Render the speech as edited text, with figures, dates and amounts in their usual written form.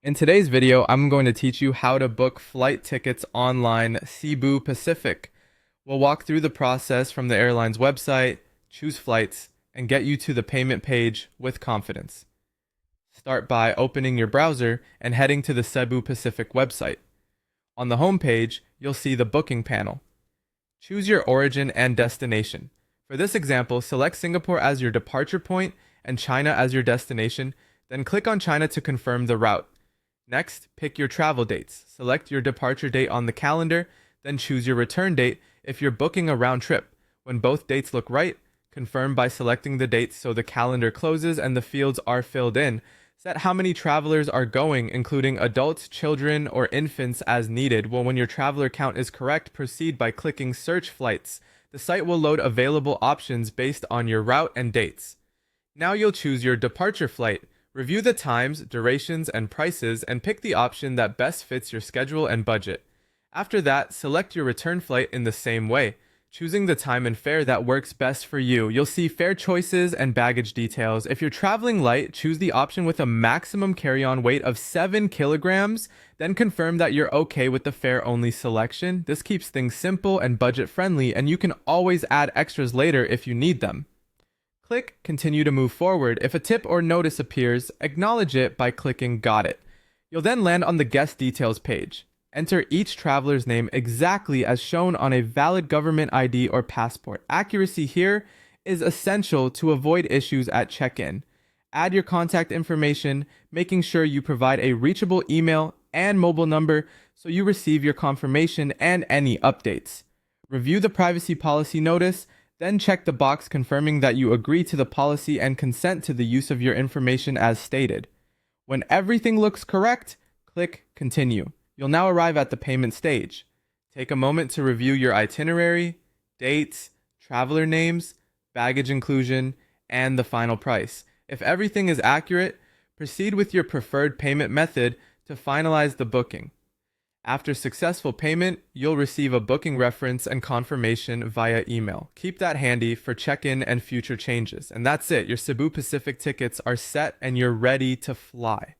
In today's video, I'm going to teach you how to book flight tickets online Cebu Pacific. We'll walk through the process from the airline's website, choose flights, and get you to the payment page with confidence. Start by opening your browser and heading to the Cebu Pacific website. On the home page, you'll see the booking panel. Choose your origin and destination. For this example, select Singapore as your departure point and China as your destination, then click on China to confirm the route. Next, pick your travel dates. Select your departure date on the calendar, then choose your return date if you're booking a round trip. When both dates look right, confirm by selecting the dates so the calendar closes and the fields are filled in. Set how many travelers are going, including adults, children, or infants as needed. When your traveler count is correct, proceed by clicking Search Flights. The site will load available options based on your route and dates. Now you'll choose your departure flight. Review the times, durations, and prices, and pick the option that best fits your schedule and budget. After that, select your return flight in the same way, choosing the time and fare that works best for you. You'll see fare choices and baggage details. If you're traveling light, choose the option with a maximum carry-on weight of 7 kilograms, then confirm that you're okay with the fare-only selection. This keeps things simple and budget-friendly, and you can always add extras later if you need them. Click Continue to move forward. If a tip or notice appears, acknowledge it by clicking Got it. You'll then land on the Guest Details page. Enter each traveler's name exactly as shown on a valid government ID or passport. Accuracy here is essential to avoid issues at check-in. Add your contact information, making sure you provide a reachable email and mobile number so you receive your confirmation and any updates. Review the privacy policy notice. Then check the box confirming that you agree to the policy and consent to the use of your information as stated. When everything looks correct, click Continue. You'll now arrive at the payment stage. Take a moment to review your itinerary, dates, traveler names, baggage inclusion, and the final price. If everything is accurate, proceed with your preferred payment method to finalize the booking. After successful payment, you'll receive a booking reference and confirmation via email. Keep that handy for check-in and future changes. And that's it. Your Cebu Pacific tickets are set and you're ready to fly.